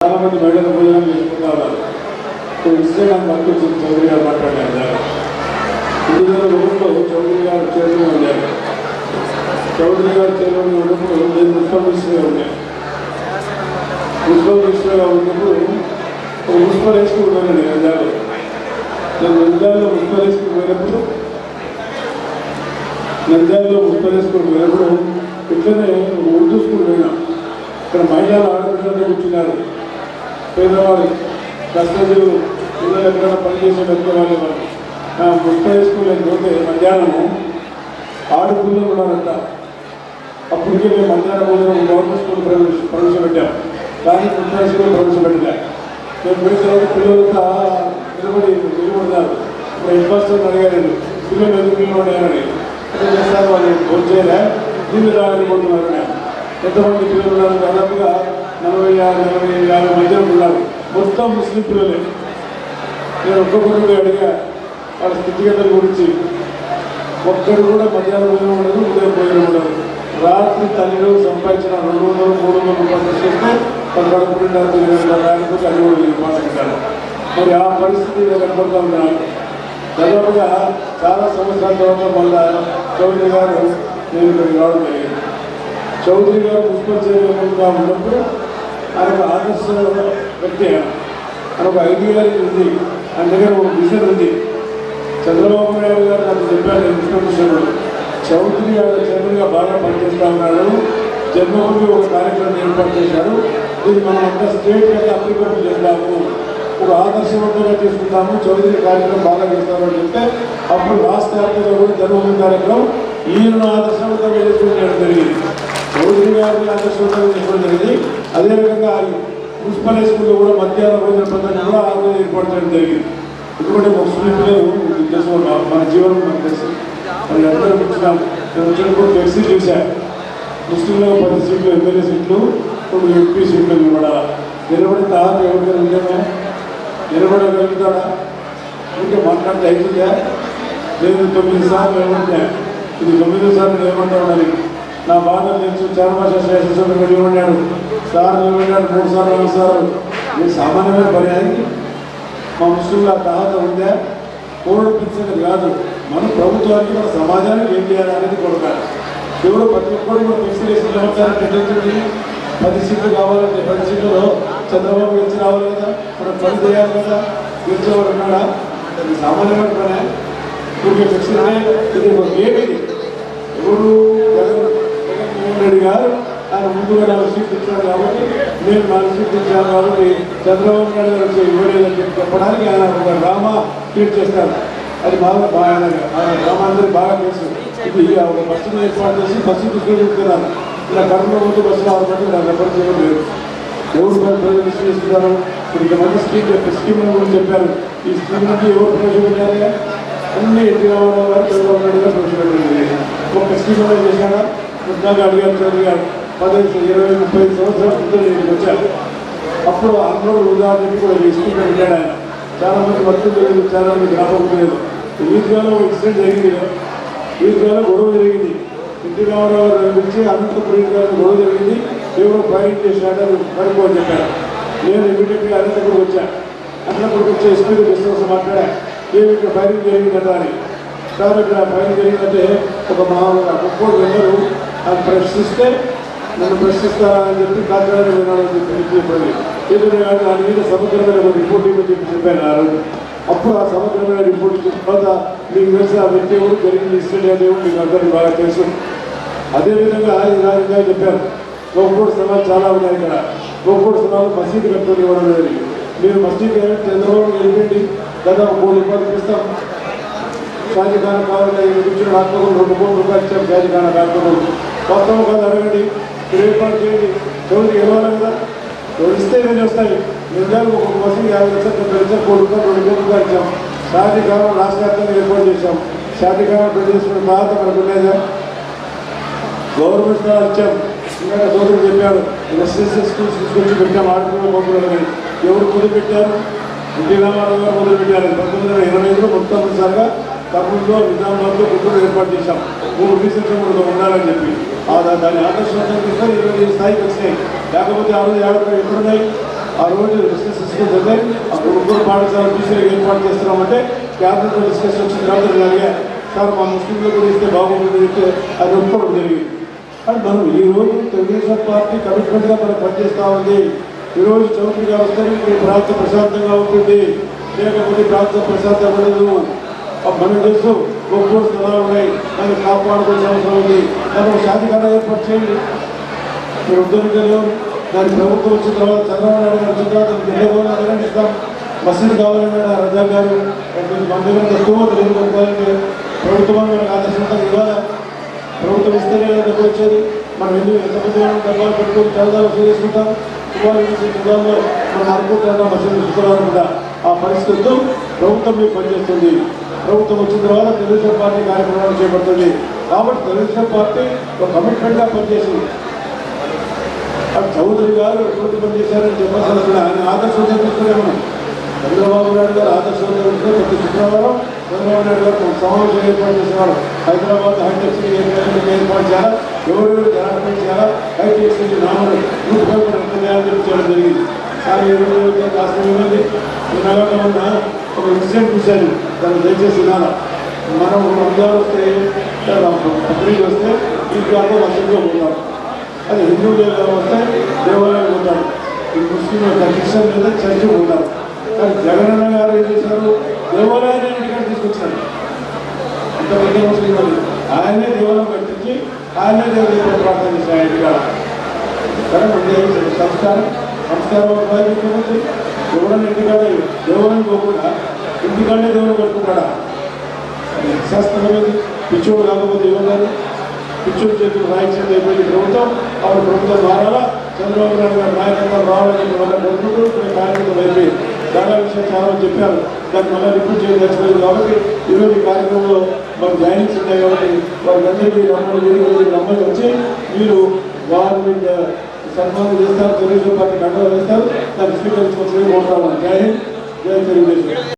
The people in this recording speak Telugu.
చాలామంది మహిళలు భోజనం చేసుకుంటూ ఉన్నారు. ఇన్స్టాగ్రామ్ వర్క్ వచ్చింది. చౌదరి గారు మాట్లాడారు. 2001లో చౌదరి గారు చైర్మన్ ఉన్నారు. చౌదరి గారు చైర్మన్ ఉన్నప్పుడు నేను మున్సిపల్ మినిస్టర్గా ఉన్నాను. మున్సిపల్ మినిస్టర్గా ఉన్నప్పుడు మున్సిపల్ హై స్కూల్ పోయినాను నంద్యాలలో. నేను నంద్యాలలో మున్సిపల్ హై స్కూల్ పోయినప్పుడు ఇట్లనే ఉర్దూ స్కూల్ పోయినా. ఇక్కడ మహిళలు ఆడపిల్లలతో కూర్చున్నారు. పేదవాళ్ళు కష్టజీవులు పిల్లలు ఎక్కడైనా పనిచేసే పెద్దవాళ్ళు మున్సిపల్ హై స్కూల్ అని పోతే మధ్యాహ్నము ఆడపిల్లలు ఉన్నారంట. అప్పటికే మేము మధ్యాహ్నం భోజనం గవర్నమెంట్ స్కూల్ ప్రవేశపెట్టాం. కానీ మున్సిపల్ హై స్కూల్ ప్రవేశపెట్టలే. మేము పోయిన తర్వాత పిల్లలంతా నిలబడినారు. హెడ్ మాస్టర్ అడిగారు, పిల్లలు ఎందుకు నిలబడారని. చేస్తారు వాళ్ళు భోజేలే నీళ్ళు రాకపోతున్నారు. ఎంతమంది పిల్లలు ఉన్నారు? దాదాపుగా 40-50 మంది ఉన్నారు. మొత్తం ముస్లిం పిల్లలే. నేను ఒక్కొక్కరికి అడిగా వాళ్ళ స్థితిగతుల గురించి. ఒక్కరు కూడా మధ్యాహ్నం భోజనం ఉండదు, ఉదయం భోజనం ఉండదు. రాత్రి తల్లిలో సంపాదించిన 200-300 రూపాయలు తీసుకొస్తే వాళ్ళు కడుపు నిండా రాకపోతే అది కూడా పాసుకుంటారు. మరి ఆ పరిస్థితి కనపడుతూ ఉన్నాను. దాదాపుగా చాలా సంవత్సరాల తర్వాత మళ్ళా చౌదరి గారు నేను ఇక్కడికి రావడం జరిగింది. చౌదరి గారు మున్సిపల్ చైర్మన్గా ఉన్నప్పుడు ఆయన ఆదర్శ వ్యక్తి. ఆయన ఒక ఐడియా ఉంది, ఆయన దగ్గర ఒక విజన్ ఉంది. చంద్రబాబు నాయుడు గారు నాకు చెప్పారు ఇన్ఫర్మేషన్, చౌదరి గారు చైర్మన్గా బాగా పనిచేస్తూ ఉన్నాడు. జన్మభూమి ఒక కార్యక్రమం ఏర్పాటు చేశాడు. ఇది మనం అంతా స్టేట్ అయితే అప్లికేషన్ చేద్దాము, ఒక ఆదర్శవంతంగా తీసుకుంటాము, చౌదరి కార్యక్రమం బాగా చేస్తామని చెప్తే అప్పుడు రాష్ట్ర వ్యాప్తంగా కూడా జన్మభూమి కార్యక్రమం ఈయన ఆదర్శవంతంగా చేసుకోవడం జరిగింది. చౌదరి గారిని ఆదర్శవంతంగా చేసుకోవడం జరిగింది. అదేవిధంగా మున్సిపల్ హై స్కూల్లో కూడా మధ్యాహ్న భోజన పద్ధతి కూడా ఆ రోజు ఏర్పాటు చేయడం జరిగింది. ఎందుకంటే ముస్లిం పిల్లలు మన జీవనం మనకు తెలుసు. మరి అందరూ వచ్చినాం. నేను వచ్చినప్పుడు ఫ్లెక్సీ చూశాను. ముస్లింలో 10 సీట్లు ఎమ్మెల్యే సీట్లు, 2 ఎంపీ సీట్లు నిలబడి తాత ఎవరికైనా నిలబడగలుగుతాడా? ఇంకా మాట్లాడితే అవుతుందా? నేను 9 సార్లు నిలబడితే ఇది 9వ సార్లు నిలబడతా ఉండాలి. నా బాధ తెలుసు. చారమాష శాసనసభ్యులు నిలబడ్డాడు, సార్ నిలబడ్డాడు 3 సార్లు 4 సార్లు. నేను సామాన్యమైన పర్యానికి మా ముస్లింల తాత ఉందా? ఓడిపించదు కాదు, మన ప్రభుత్వానికి మన సమాజానికి ఏం చేయాలి అనేది కొడతారు. ఎవరు ప్రతి ఒక్కరు కూడా ఫిక్స్ నిలబడతారంటే 10 సీట్లు కావాలంటే 10 సీట్లలో చంద్రబాబు గెలిచి రావాలి కదా, మనం పని చేయాలి కదా. గెలిచేవాడు ఉన్నాడా? అది సామాన్యమైన పనే. ఇప్పుడు ఫిక్స్ ఇది ఒక గేమ్. ఇది ఎవరు జగన్మోహన్ రెడ్డి గారు ఆయన ముందుగా 4 సీట్లు ఇచ్చాడు కాబట్టి నేను 4 సీట్లు ఇచ్చాను కాబట్టి చంద్రబాబు నాయుడు గారు ఇవ్వలేదని చెప్పడానికి ఆయన ఒక డ్రామా క్రియేట్ చేస్తారు. అది బాగా ఆయన డ్రామా అందరికి బాగా తెలుసు. ఇది ఒక బస్సును ఏర్పాటు చేసి బస్సు తీసుకొని చెప్తున్నారు. ఇలా కరోనా ముందు బస్సులు ఆడబట్టి నాకు ఎప్పటి చేయడం లేదు. ఎవరు ప్రజలు విశ్లేషిస్తున్నారు. ఇప్పుడు ఇంతమంది స్కీమ్ల గురించి చెప్పారు. ఈ స్కీమ్ నుంచి ఎవరు ప్రవేశపెట్టారు? అన్ని ఎన్టీ రామారావు గారు చంద్రబాబు నాయుడు గారు ప్రవేశపెట్టారు. ఒక స్కీమ్ చేశారా? ముద్దాగా అడిగారు చౌదరి గారు. 15-20-30 సంవత్సరాల క్రితం నేను వచ్చాను. అప్పుడు అందరూ ఉదాహరణకి కూడా స్కీమ్ పెట్టాడు ఆయన. చాలామంది వర్క్ జరిగింది, చాలామంది జ్ఞాపకం లేదు. ఈద్గాలో ఇన్సిడెంట్ జరిగింది. ఈద్గాలో గొడవ జరిగింది. ఎన్టీ రామారావు గారి గురించి అనంతపురం గారి గొడవ జరిగింది. ఎవరో ఫైరింగ్ చేసినట్టు అది పడిపోని చెప్పారు. నేను ఇమీడియట్గా అనంతపురం వచ్చాను. అనంతపురం వచ్చే ఎస్పీతో డిస్కస్ మాట్లాడా, ఏమి ఇక్కడ ఫైరింగ్ జరిగిందట అని. సార్ ఇక్కడ ఫైరింగ్ జరిగిందంటే ఒక మామూలుగా 30 అందరూ అది ప్రశ్నిస్తే నన్ను ప్రశ్నిస్తారా అని చెప్పి కాకినాడ వినాలని చెప్పి చెప్పండి. ఏదైనా దాని మీద సమగ్రమైన ఒక రిపోర్ట్ ఇవ్వని చెప్పి చెప్పాను ఆ రోజు. అప్పుడు ఆ సమగ్రమైన రిపోర్ట్ ఇచ్చిన తర్వాత మీకు తెలిసి ఆ వ్యక్తి ఎవరు జరిగింది ఇన్సిడెంట్ ఏమో మీకు అందరికీ బాగా తెలుసు. అదేవిధంగా ఇలా చెప్పారు. గోకోడు స్థలాలు చాలా ఉన్నాయి ఇక్కడ. గోకోడు స్థలాలు మసీదు కట్టుకొని ఇవ్వడం జరిగింది. మీరు మసీదు చంద్రబాబు వెళ్ళండి, దాదాపు 3 రూపాయలు ఇస్తాం. షాజీఖానా కావాలంటే కూర్చుని డాక్టర్ 2 కోట్ల రూపాయలు ఇచ్చాం. షాజీఖానా డాక్టర్ వాస్తవం కాదు, అడగండి. మీరు ఏర్పాటు చేయండి. ఎవరికి ఇవ్వాలి కదా, ఇస్తే ఇవన్నీ వస్తాయి. నిజాలు ఒక మసీదు 50 లక్షలు 3 కోట్ల రూపాయలు ఇచ్చాం. షాజీఖానా రాష్ట్ర వ్యాప్తంగా ఏర్పాటు చేశాం. షాజీఖానా ప్రదేశం బాధ మనకు ఉండేదా? గవర్నమెంట్ స్థలాలు ఇచ్చాం. ఇంకా సోదరులు చెప్పారు, రెసిడెన్షియల్ స్కూల్స్ తీసుకొచ్చి పెట్టాం. ఆడుకున్న పంపులని ఎవరు మొదలుపెట్టారు? ఎన్టీ రామారావు గారు మొదలుపెట్టారు. 1925లో మొట్టమొదటిసారిగా కర్నూలులో, నిజామాబాద్లో గుంటూరు ఏర్పాటు చేశాం. 3 రీసెంట్ ఉండాలని చెప్పి దాన్ని ఆదర్శవంతంగా తీసుకొని 20 స్థాయికి వచ్చినాయి. లేకపోతే ఆ రోజు ఎక్కడున్నాయి? ఆ రోజు డిస్కస్ చేసుకుంటే ఆ గురుకుల పాఠశాల బీసీలు ఏర్పాటు చేస్తున్నామంటే క్యాబినెట్లో డిస్కస్ వచ్చిన తర్వాత అడిగా సార్ మా ముస్లింలు కూడా ఇస్తే బాగుంటుంది ఇస్తే అది ఒప్పుకోవడం జరిగింది. అండ్ మనం ఈరోజు తెలుగుదేశం పార్టీ కమిట్మెంట్గా మనం పనిచేస్తూ ఉంది. ఈరోజు చౌదరి గారు వస్తే ఈ ప్రాంతం ప్రశాంతంగా ఉంటుంది, లేకపోతే ప్రాంతం ప్రశాంతం ఉండదు. మనం తెలుసు ఒక్కో స్థలాలు ఉన్నాయి, దాన్ని కాపాడుకోవాల్సిన అవసరం ఉంది. దాన్ని శాంతికరణ ఏర్పాటు చేయండి. మీరు ఉద్యోగులు దాని ప్రభుత్వం వచ్చిన తర్వాత చంద్రబాబు నాయుడు గారు వచ్చిన తర్వాత నిలబోని అడగండి ఇస్తాం. మసీదు కావాలన్నాడు రజా గారు, మన దగ్గర తక్కువ తెలియకపోతే ప్రభుత్వం మనకు ఆదర్శంగా ఇవ్వాలి. ప్రభుత్వం ఇస్తేనే దగ్గర వచ్చేది. మనం ఎంతమంది డబ్బాలు పెట్టుకొని చాలా చేసుకుంటాం. జిల్లాలో మనం అనుకుంటున్నాం మసీదు శుక్రవారం ఆ పరిస్థితుల్లో ప్రభుత్వం మీకు పనిచేస్తుంది. ప్రభుత్వం వచ్చిన తర్వాత తెలుగుదేశం పార్టీ కార్యక్రమాలు చేపడుతుంది. కాబట్టి తెలుగుదేశం పార్టీ ఒక కమిట్మెంట్గా పనిచేసింది. చౌదరి గారు ఎప్పుడు పనిచేశారని చెప్పాల్సిన ఆయన ఆదర్శం తీసుకున్నాము. చంద్రబాబు నాయుడు గారు ఆదర్శం ప్రతి శుక్రవారం చంద్రబాబు నాయుడు గారు సమావేశం ఏర్పాటు చేస్తున్నారు. హైదరాబాద్ హైటెక్ సిటీ ఏర్పాటు చేయాలా, ఎవరెవరు డెవలప్మెంట్ చేయాలా, హైటెక్ సిటీ నామలు 100 చేయడం జరిగింది. కానీ ఈరోజు కాస్త ఏమైంది, నగరంలో ఉన్న ఒక ఇన్సిడెంట్ చూశాను. దాన్ని దయచేసి వినాలా. మనం అందరూ వస్తే బక్రీద్ వస్తే ఈద్గాలో మసీదులో పోతాం. అది హిందువులు వస్తే దేవాలయాలు పోతారు, ఈ ముస్లిం క్రిస్టియన్ లేదా చర్చి పోతారు. కానీ జగనన్న గారు ఏం చేశారు, దేవాలయాన్ని ఇంటికాడ తీసుకొచ్చారు. అంత పెద్ద ముస్లిం ఆయనే దేవాలయం కట్టించి ఆయనే దేవుడు ప్రార్థన చేశారు ఇంటికాడ. కానీ సంస్కారం ఉపయోగించవచ్చు. ఎవరైనా ఇంటికాడ దేవాలయం పోకుండా ఇంటికాడే దేవుడు కట్టుకుంటాడా? శాస్త్రమైనది. పిచ్చోడు కాకపోతే ఏమన్నారు, పిచ్చోడు చేతులు రాయించింది అయిపోయింది ప్రభుత్వం. ఆవిడ ప్రభుత్వం మారాలా, చంద్రబాబు నాయుడు గారు నాయకత్వం రావాలని వల్ల కోరుకుంటూ కార్యక్రమం అయిపోయింది. చాలా విషయాలు చాలా చెప్పారు, దాన్ని మళ్ళీ రిపీట్ చేయదలిచిపోయింది. కాబట్టి ఈరోజు ఈ కార్యక్రమంలో మాకు జాయినింగ్స్ ఉన్నాయి. కాబట్టి వాళ్ళందరికీ రమ్మని వచ్చి మీరు వారిని సన్మానం చేస్తారు, తెలుగుదేశం పార్టీ కండలు వేస్తారు, దాన్ని స్వీకరించుకోవాల్సింది కోరుతాము. జై హింద్, జై తెలుగుదేశం.